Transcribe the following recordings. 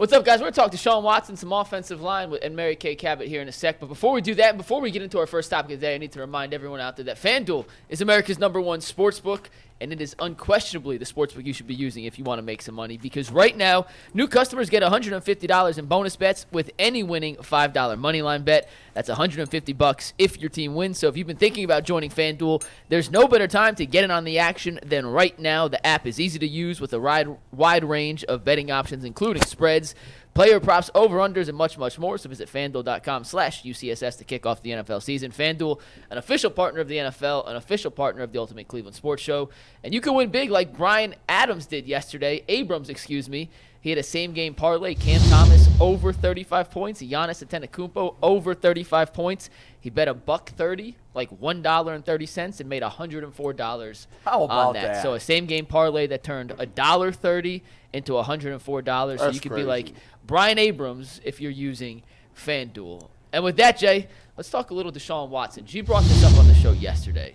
What's up, guys? We're going to talk to Deshaun Watson, some offensive line, and Mary Kay Cabot here in a sec. But before we do that, and before we get into our first topic of the day, I need to remind everyone out there that FanDuel is America's #1 sportsbook, and it is unquestionably the sportsbook you should be using if you want to make some money. Because right now, new customers get $150 in bonus bets with any winning $5 moneyline bet. That's $150 if your team wins. So if you've been thinking about joining FanDuel, there's no better time to get in on the action than right now. The app is easy to use with a wide range of betting options, including spreads, player props, over-unders, and much, much more. So visit FanDuel.com/UCSS to kick off the NFL season. FanDuel, an official partner of the NFL, an official partner of the Ultimate Cleveland Sports Show. And you can win big like Brian Abrams did yesterday. He had a same-game parlay. Cam Thomas over 35 points. Giannis Antetokounmpo over 35 points. He bet $1.30, like $1.30, and made $104 on that. So a same-game parlay that turned $1.30 into $104. So you could be like Brian Abrams if you're using FanDuel. And with that, Jay, let's talk a little Deshaun Watson. G brought this up on the show yesterday,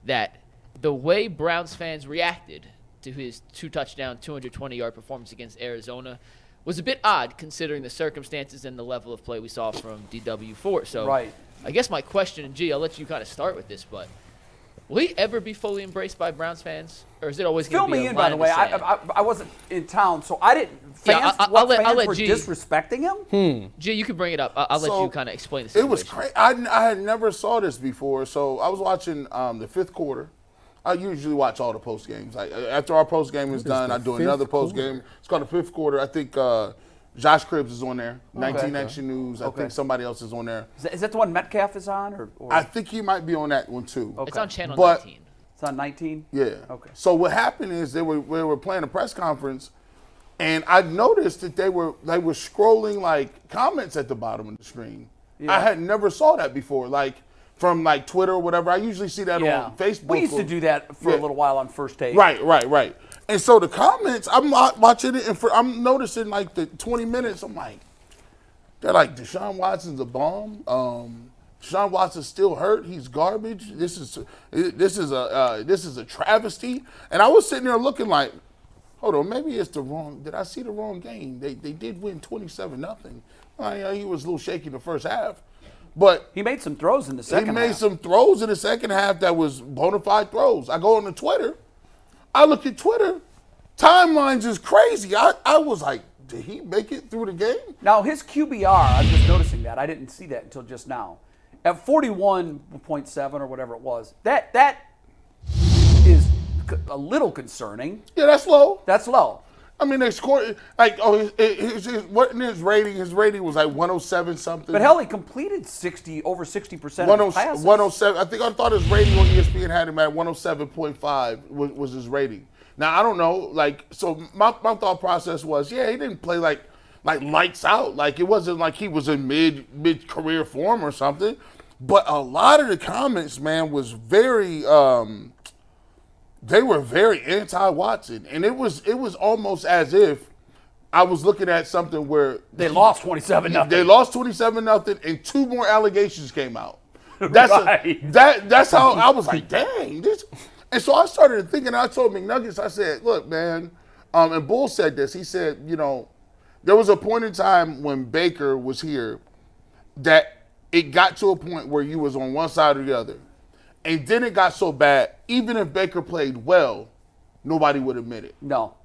that the way Browns fans reacted to his 2-touchdown, 220-yard performance against Arizona was a bit odd considering the circumstances and the level of play we saw from DW4. So I guess my question, and G, I'll let you kind of start with this, but will he ever be fully embraced by Browns fans, or is it always going to be a line in the sand? Fill me in, by the way. I wasn't in town, so I didn't. Fans, I'll let were G, disrespecting him? G, you can bring it up. I'll let you kind of explain the situation. It was crazy. I had never saw this before, so I was watching the fifth quarter. I usually watch all the post games. Like after our post game is done, I do another post game. It's called the fifth quarter. I think Josh Cribbs is on there. 19 Action News. I think somebody else is on there. Is that the one Metcalf is on? Or? I think he might be on that one too. It's on channel 19. It's on 19? Yeah. Okay. So what happened is they were playing a press conference, and I noticed that they were scrolling like comments at the bottom of the screen. Yeah. I had never saw that before. Like from like Twitter or whatever. I usually see that on Facebook. We used to do that for a little while on First Take. Right. And so the comments, I'm watching it, and I'm noticing like the 20 minutes, I'm like, they're like, Deshaun Watson's a bomb. Deshaun Watson's still hurt. He's garbage. This is a travesty. And I was sitting there looking like, hold on, maybe it's the wrong. Did I see the wrong game? They did win 27-0. He was a little shaky in the first half. But he made some throws in the second half. He made some throws in the second half that was bona fide throws. I go on to Twitter. I look at Twitter. Timelines is crazy. I was like, did he make it through the game? Now, his QBR, I'm just noticing that. I didn't see that until just now. At 41.7 or whatever it was, that is a little concerning. Yeah, that's low. That's low. I mean, they scored like his rating. His rating was like 107 something. But hell, he completed over 60% of his passes. 107. I thought his rating on ESPN had him at 107.5 was his rating. Now I don't know. Like, so my thought process was, he didn't play like lights out. Like it wasn't like he was in mid career form or something. But a lot of the comments, man, was very. They were very anti-Watson, and it was almost as if I was looking at something where they lost 27-0. They lost 27-0, and 2 more allegations came out. That's how I was like, dang this. And so I started thinking. I told McNuggets, I said, look, man, and Bull said this. He said, there was a point in time when Baker was here that it got to a point where you was on one side or the other. And then it got so bad, even if Baker played well, nobody would admit it. No.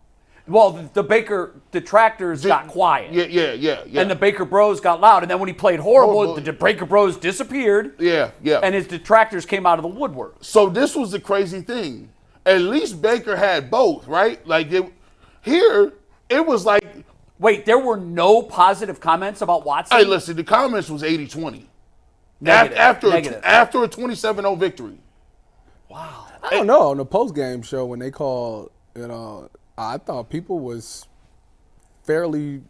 Well, the Baker detractors got quiet. Yeah. And the Baker Bros got loud. And then when he played horrible, the Baker Bros disappeared. Yeah. And his detractors came out of the woodwork. So this was the crazy thing. At least Baker had both, right? Like, here, it was like... Wait, there were no positive comments about Watson? Hey, listen, the comments was 80-20. Negative. After a 27-0 victory. Wow. I don't know. On the post-game show when they called, I thought people was fairly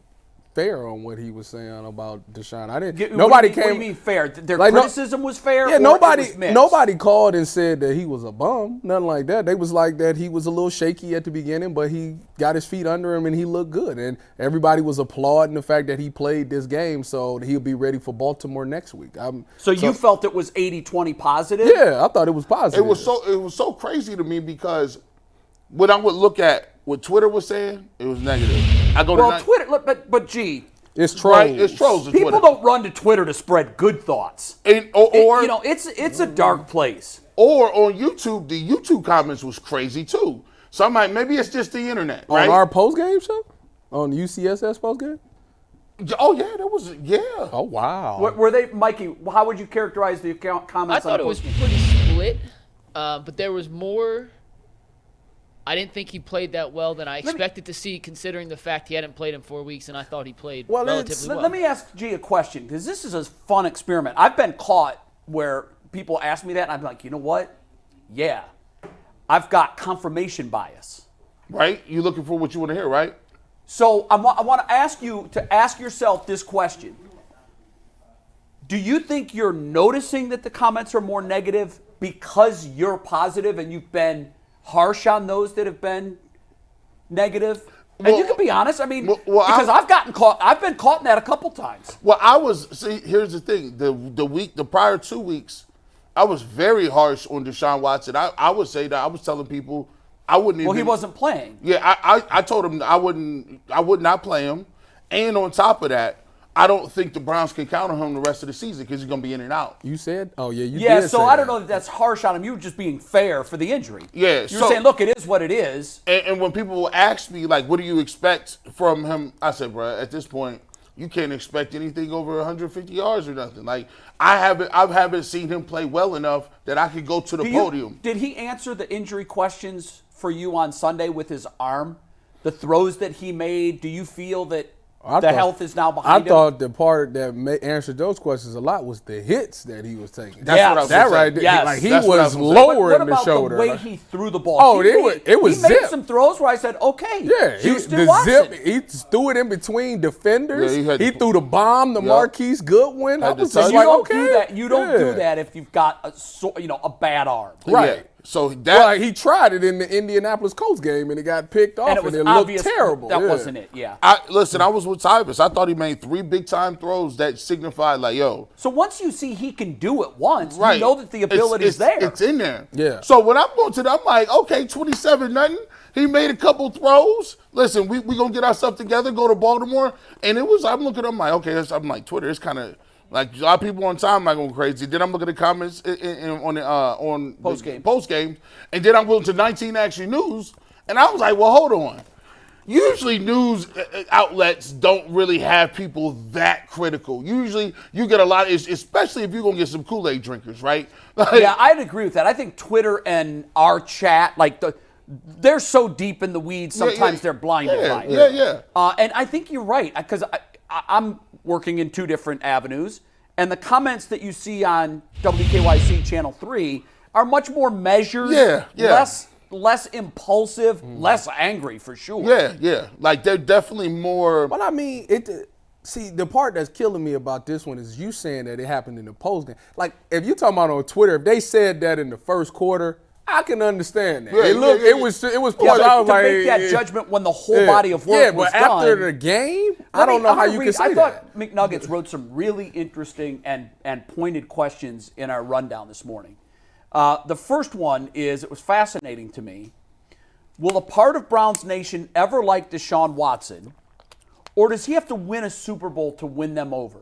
fair on what he was saying about Deshaun. I didn't. Nobody came. What do you mean fair? Their criticism was fair. Yeah, or nobody called and said that he was a bum. Nothing like that. They was like that he was a little shaky at the beginning, but he got his feet under him and he looked good. And everybody was applauding the fact that he played this game, so he'll be ready for Baltimore next week. So you felt it was 80-20 positive? Yeah, I thought it was positive. It was so crazy to me because when I would look at what Twitter was saying, it was negative. I go to Well, Twitter, look, but gee, It's trolls. right? It's trolls. On people Twitter. don't run to Twitter to spread good thoughts. Or It's a dark place. Or on YouTube, the YouTube comments was crazy too. So I'm like, maybe it's just the internet, right? On our post-game show? On the UCSS post-game? Oh yeah, that was Oh, wow. Were they, Mikey? How would you characterize the comments? I thought on it was postgame? pretty split, but there was more. I didn't think he played that well than I expected to see, considering the fact he hadn't played in 4 weeks, and I thought he played relatively well. Let me ask G a question, because this is a fun experiment. I've been caught where people ask me that, and I'm like, you know what? Yeah, I've got confirmation bias. Right? You looking for what you want to hear, right? So I want to ask you to ask yourself this question. Do you think you're noticing that the comments are more negative because you're positive and you've been harsh on those that have been negative? And you can be honest. I mean, because I've been caught in that a couple times. Well, here's the thing. The prior 2 weeks, I was very harsh on Deshaun Watson. I would say that I was telling people I wouldn't even. Well, he wasn't playing. Yeah, I told him I would not play him. And on top of that, I don't think the Browns can count on him the rest of the season because he's going to be in and out. You said? Oh, yeah, you Yeah, did so say I don't that. know that that's harsh on him. You were just being fair for the injury. Yeah, You're so- saying, look, it is what it is. And when people will ask me, like, what do you expect from him? I said, bro, at this point, you can't expect anything over 150 yards or nothing. Like, I haven't seen him play well enough that I could go to the podium. Did he answer the injury questions for you on Sunday with his arm? The throws that he made, do you feel that health is now behind him? I thought the part that answered those questions a lot was the hits that he was taking. That's what I was that saying. right there. Yes. Like he That's what I was was gonna say. lowering What the about shoulder. the way like- he threw the ball? Oh, He it was He made zip. some throws where I said, okay, Yeah, Houston the Watson. zip. He threw it in between defenders. Yeah, he threw the bomb, the Marquise Goodwin. I Had to was touch just it. like, You don't okay, do that. You don't yeah. do that if you've got a bad arm. Right. Yeah. So that Well, he tried it in the Indianapolis Colts game and it got picked off And and it it, was obvious looked terrible. that Yeah. wasn't it. Yeah. I was with Tyvis. I thought he made 3 big-time throws that signified, like, yo, So once you see he can do it once, right. you know that the ability is there. It's in there. Yeah. So when I'm going to that, I'm like, okay, 27-0. He made a couple throws. Listen, we going to get our stuff together, go to Baltimore. And I'm looking, I'm like, okay, I'm like, Twitter, it's kind of, like, a lot of people on time like going crazy. Then I'm looking at the comments on post game, and then I'm going to 19 Action News, and I was like, well, hold on. Usually news outlets don't really have people that critical. Usually you get a lot, especially if you're going to get some Kool-Aid drinkers, right? Like, Yeah, I'd agree with that. I think Twitter and our chat, they're so deep in the weeds, sometimes they're blinded by it. Yeah. And I think you're right, because I'm working in 2 different avenues, and the comments that you see on WKYC Channel 3 are much more measured, less impulsive, less angry for sure. Yeah. Like, they're definitely more. But I mean, see, the part that's killing me about this one is you saying that it happened in the postgame. Like, if you're talking about on Twitter, if they said that in the first quarter, I can understand that. It was part. I was to like, make that judgment when the whole body of work was but done. after the game, I don't know how you can say I that. thought McNuggets wrote some really interesting and pointed questions in our rundown this morning. The first one is, it was fascinating to me. Will a part of Browns Nation ever like Deshaun Watson, or does he have to win a Super Bowl to win them over?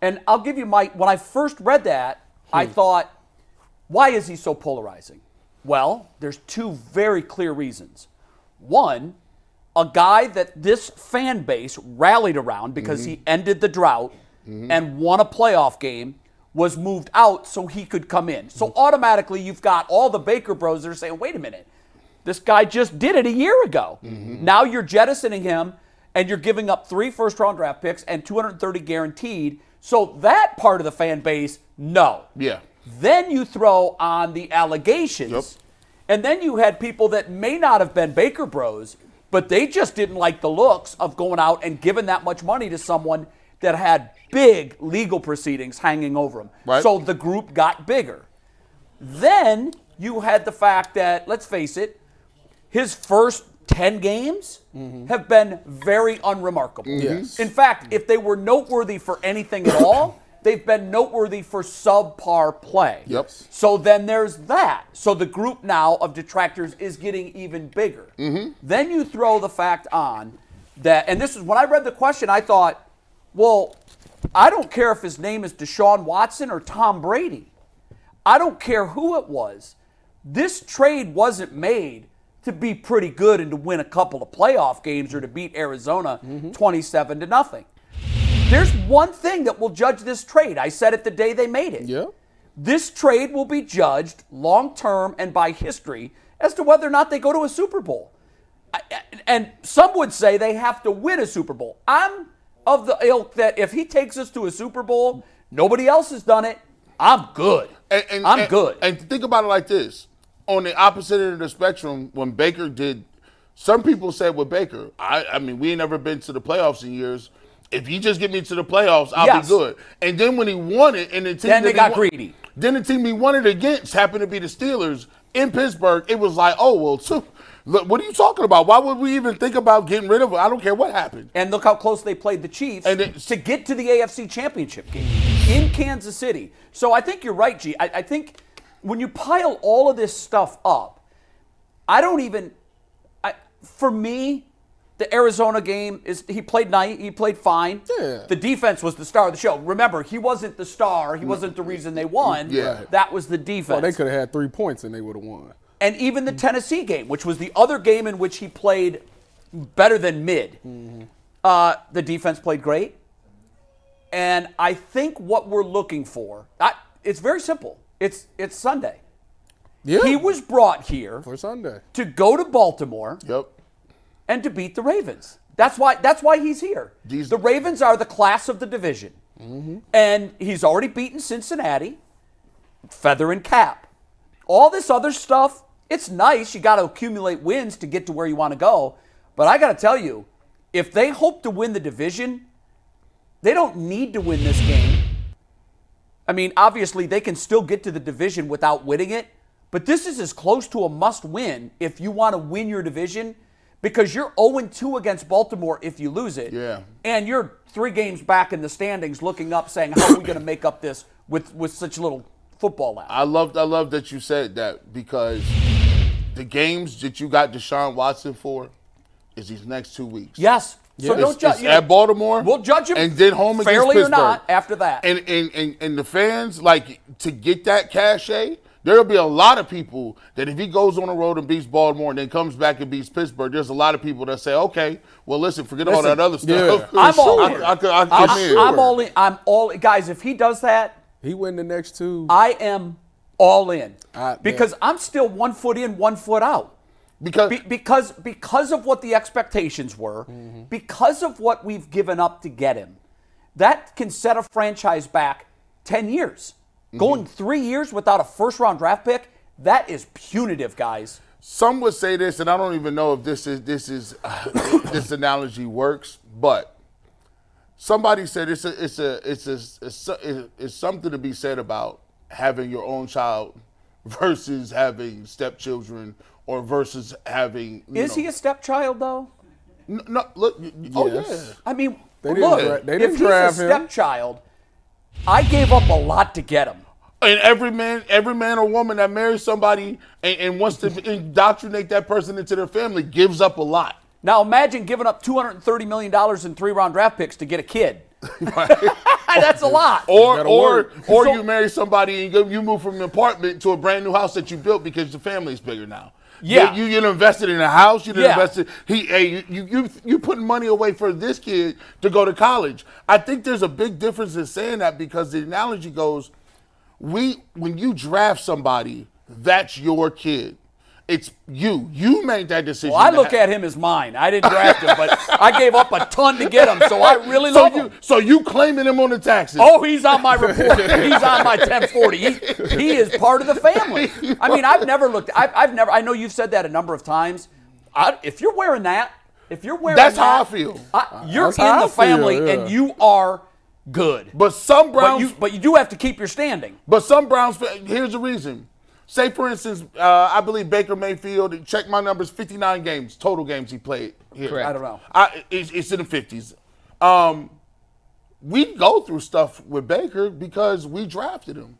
And I'll give you when I first read that, I thought, why is he so polarizing? Well, there's 2 very clear reasons. One, a guy that this fan base rallied around because he ended the drought and won a playoff game was moved out so he could come in. So automatically you've got all the Baker bros that are saying, wait a minute, this guy just did it a year ago. Now you're jettisoning him and you're giving up 3 first-round draft picks and 230 guaranteed. So that part of the fan base, no. Yeah. Then you throw on the allegations, and then you had people that may not have been Baker bros, but they just didn't like the looks of going out and giving that much money to someone that had big legal proceedings hanging over him. Right. So the group got bigger. Then you had the fact that, let's face it, his first 10 games have been very unremarkable. Yes. In fact, if they were noteworthy for anything at all, they've been noteworthy for subpar play. Yep. So then there's that. So the group now of detractors is getting even bigger. Then you throw the fact on that, and this is when I read the question, I thought, well, I don't care if his name is Deshaun Watson or Tom Brady. I don't care who it was. This trade wasn't made to be pretty good and to win a couple of playoff games or to beat Arizona 27-0. There's one thing that will judge this trade. I said it the day they made it. Yeah. This trade will be judged long-term and by history as to whether or not they go to a Super Bowl. And some would say they have to win a Super Bowl. I'm of the ilk that if he takes us to a Super Bowl, nobody else has done it, I'm good. I'm good. And think about it like this. On the opposite end of the spectrum, when Baker did, some people said with Baker, I mean, we ain't never been to the playoffs in years. If you just get me to the playoffs, I'll be good. And then when he won it, and the team then they got greedy. Then the team he won it against happened to be the Steelers in Pittsburgh. It was like, oh, well, look, what are you talking about? Why would we even think about getting rid of it? I don't care what happened. And look how close they played the Chiefs to get to the AFC Championship game in Kansas City. So I think you're right, G. I think when you pile all of this stuff up, for me, the Arizona game he played fine. Yeah. The defense was the star of the show. Remember, he wasn't the star. He wasn't the reason they won. Yeah. That was the defense. Well, they could have had 3 points and they would have won. And even the Tennessee game, which was the other game in which he played better than mid. The defense played great. And I think what we're looking for, it's very simple. It's Sunday. Yeah. He was brought here For Sunday. to go to Baltimore Yep. and to beat the Ravens. That's why he's here. The Ravens are the class of the division. And he's already beaten Cincinnati, feather and cap. All this other stuff, it's nice. You got to accumulate wins to get to where you want to go. But I got to tell you, if they hope to win the division, they don't need to win this game. I mean, obviously, they can still get to the division without winning it. But this is as close to a must-win if you want to win your division, because you're 0-2 against Baltimore if you lose it. Yeah. And you're 3 games back in the standings looking up saying, how are we going to make up this with such little football left? I love that you said that, because the games that you got Deshaun Watson for is these next 2 weeks. Yes. So don't judge. It's at Baltimore. We'll judge him and then home against fairly Pittsburgh. or not after that. And the fans, like, to get that cachet, there'll be a lot of people that if he goes on the road and beats Baltimore and then comes back and beats Pittsburgh, there's a lot of people that say, okay, well, listen, forget all that other stuff. Yeah. I'm all in. I'm all in. I'm all in. Guys, if he does that, He win the next 2. I am all in. Because Yeah. I'm still 1 foot in, 1 foot out. Because of what the expectations were, because of what we've given up to get him, that can set a franchise back 10 years. Going 3 years without a first-round draft pick, that is punitive, guys. Some would say this, and I don't even know if this analogy works, but somebody said it's something to be said about having your own child versus having stepchildren or versus having. Is he a stepchild though? No, look. Oh Yes. yeah. I mean, They look, didn't if he's a draft him. stepchild, I gave up a lot to get him. And every man or woman that marries somebody and wants to indoctrinate that person into their family gives up a lot. Now imagine giving up $230 million in 3-round draft picks to get a kid. That's a lot. Or you marry somebody and you move from an apartment to a brand new house that you built because the family's bigger now. Yeah. You invested in a house. You Yeah. invested. You putting money away for this kid to go to college. I think there's a big difference in saying that, because the analogy goes, when you draft somebody, that's your kid. It's you. You made that decision. Well, I look at him as mine. I didn't draft him, but I gave up a ton to get him, so I really love him. So you claiming him on the taxes? Oh, he's on my report. He's on my 1040. He is part of the family. I mean, I've never looked. I know you've said that a number of times. If you're wearing that, that's how I feel. You're That's how in I the family, feel, yeah. and you are good. But some Browns, But you do have to keep your standing. But some Browns, here's the reason. Say, for instance, I believe Baker Mayfield, check my numbers, 59 games, total games he played here. Correct. I don't know. It's in the 50s. We go through stuff with Baker because we drafted him.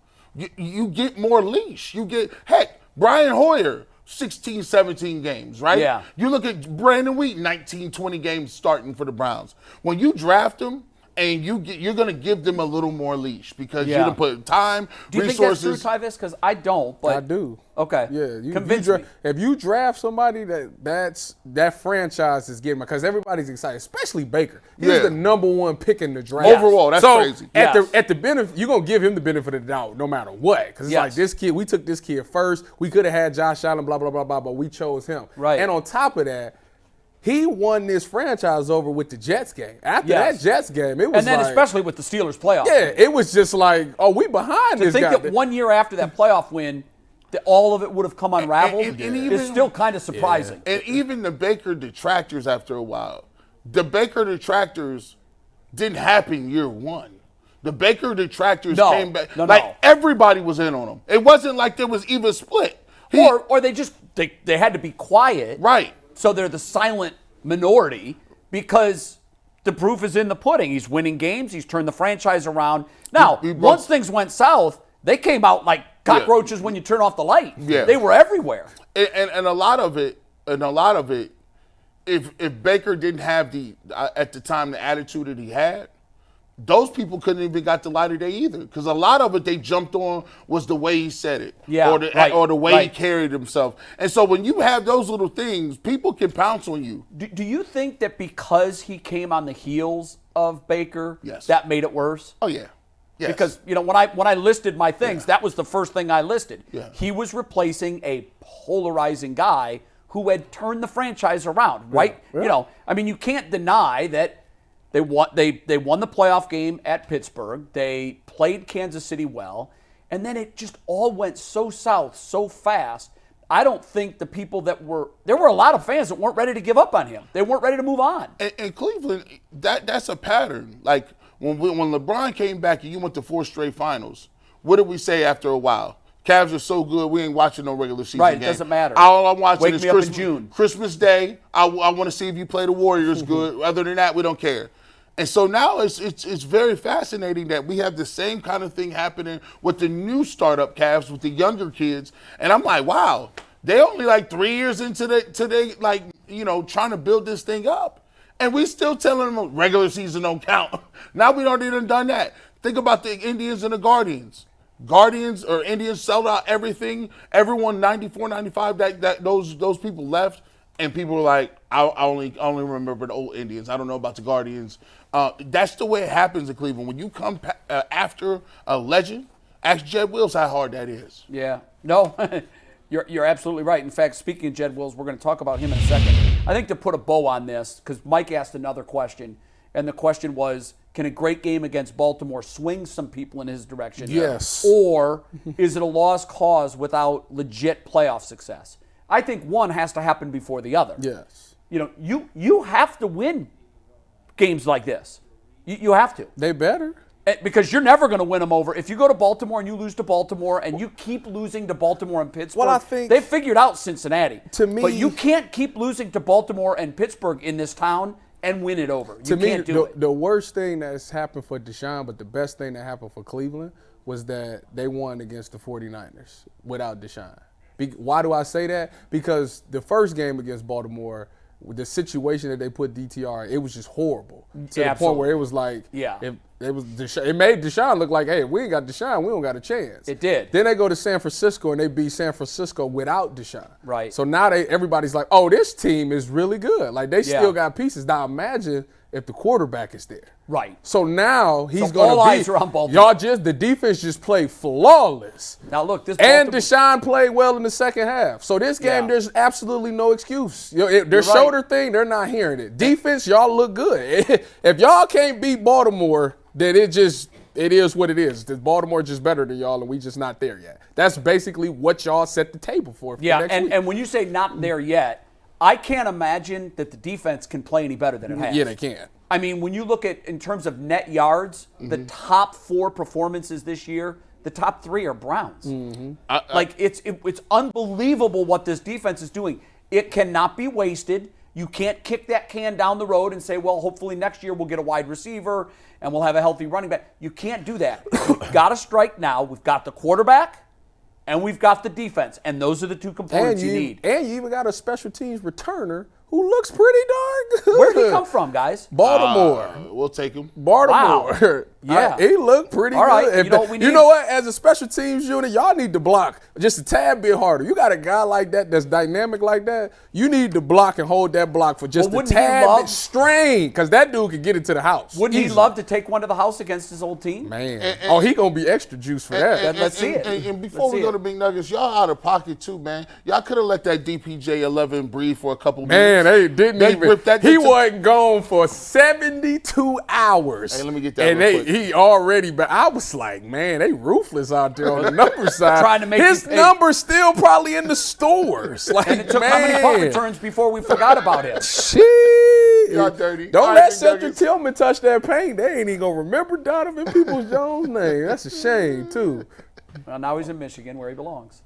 You get more leash. Heck, Brian Hoyer, 16, 17 games, right? Yeah. You look at Brandon Wheat, 19, 20 games starting for the Browns. When you draft them, and you're going to give them a little more leash because you're going to put time, do you resources. think that's true, Tyvis? Because I don't. But I do. Okay. Yeah, Convince me. If you draft somebody that franchise is getting, because everybody's excited, especially Baker. He's the number one pick in the draft. Overall, that's crazy. At the benefit, you're gonna give him the benefit of the doubt no matter what, because it's like this kid. We took this kid first. We could have had Josh Allen, blah blah blah blah, but we chose him. Right. And on top of that, he won this franchise over with the Jets game. After that Jets game, it was and then especially with the Steelers playoff. Yeah, it was just like, oh, we behind this guy. To think that 1 year after that playoff win, that all of it would have come unraveled and even, is still kind of surprising. And even the Baker detractors after a while, the Baker detractors didn't happen year one. The Baker detractors came back. Everybody was in on him. It wasn't like there was even split. Or they just they had to be quiet. Right. So they're the silent minority because the proof is in the pudding. He's winning games. He's turned the franchise around. Now, once things went south, they came out like cockroaches when you turn off the light. Yeah. They were everywhere. And a lot of it, if Baker didn't have at the time the attitude that he had, those people couldn't even got the light of day either, because a lot of it they jumped on was the way he said it, or the way he carried himself. And so when you have those little things, people can pounce on you. Do you think that because he came on the heels of Baker, Yes. that made it worse? Oh yeah, yes. Because when I listed my things, that was the first thing I listed. Yeah. He was replacing a polarizing guy who had turned the franchise around, right? Yeah. You can't deny that. They won the playoff game at Pittsburgh. They played Kansas City well. And then it just all went so south so fast. I don't think the people there were a lot of fans that weren't ready to give up on him. They weren't ready to move on. And Cleveland, that's a pattern. Like when LeBron came back and you went to 4 straight finals, what did we say after a while? Cavs are so good, we ain't watching no regular season game. It doesn't matter. All I'm watching is Christmas, in June. Christmas Day. I want to see if you play the Warriors good. Other than that, we don't care. And so now it's very fascinating that we have the same kind of thing happening with the new startup Cavs, with the younger kids. And I'm like, wow, they only like 3 years into trying to build this thing up. And we still telling them regular season don't count. Now we don't even done that. Think about the Indians and the Guardians. Indians sold out everything. Everyone 94, 95, those people left. And people were like, I only remember the old Indians. I don't know about the Guardians. That's the way it happens in Cleveland. When you come after a legend, ask Jed Wills how hard that is. Yeah. No, you're absolutely right. In fact, speaking of Jed Wills, we're going to talk about him in a second. I think to put a bow on this, because Mike asked another question, and the question was, can a great game against Baltimore swing some people in his direction? Yes. Or is it a lost cause without legit playoff success? I think one has to happen before the other. Yes. You have to win games like this. You have to. They better. Because you're never going to win them over. If you go to Baltimore and you lose to Baltimore and you keep losing to Baltimore and Pittsburgh, I think they figured out Cincinnati. To me, but you can't keep losing to Baltimore and Pittsburgh in this town and win it over. You can't do it. The worst thing that's happened for Deshaun, but the best thing that happened for Cleveland, was that they won against the 49ers without Deshaun. Why do I say that? Because the first game against Baltimore, the situation that they put DTR, it was just horrible to the point where it was like, it made Deshaun look like, hey, if we ain't got Deshaun, we don't got a chance. It did. Then they go to San Francisco and they beat San Francisco without Deshaun. Right. So now everybody's like, oh, this team is really good. Like they still got pieces. Now imagine if the quarterback is there. Right. So now he's going to be. All eyes are on Baltimore. The defense just played flawless. Now look, this and Deshaun played well in the second half. So this game, there's absolutely no excuse. Their shoulder thing, they're not hearing it. Defense, y'all look good. If y'all can't beat Baltimore, then it is what it is. Baltimore just better than y'all, and we just not there yet. That's basically what y'all set the table for next week. And when you say not there yet, I can't imagine that the defense can play any better than it has. Yeah, they can. I mean, when you look at, in terms of net yards, the top 4 performances this year, the top 3 are Browns. It's unbelievable what this defense is doing. It cannot be wasted. You can't kick that can down the road and say, well, hopefully next year we'll get a wide receiver and we'll have a healthy running back. You can't do that. We've got to strike now. We've got the quarterback. and we've got the defense, and those are the two components you need. And you even got a special teams returner who looks pretty darn good. Where'd he come from, guys? Baltimore. We'll take him. Baltimore. Wow. Yeah. He looked pretty All right, good. you know what we need? You know what? As a special teams unit, y'all need to block just a tad bit harder. You got a guy like that that's dynamic like that. You need to block and hold that block for just a tad bit strain, because that dude could get into the house. Wouldn't he love to take one to the house against his old team? Man. He going to be extra juice for that. Let's see it. And before we go to Big Nuggets, y'all out of pocket too, man. Y'all could have let that DPJ 11 breathe for a couple minutes. Man, they didn't even. He wasn't gone for 72 hours. Hey, let me get that and real quick. He already, but I was like, man, they ruthless out there on the number side. Trying to make his number's still probably in the stores. Like, And it took how many punt returns before we forgot about him? Shit. Y'all dirty. Don't let Cedric Tillman touch that paint. They ain't even gonna remember Donovan Peoples-Jones' name. That's a shame too. Well, now he's in Michigan where he belongs.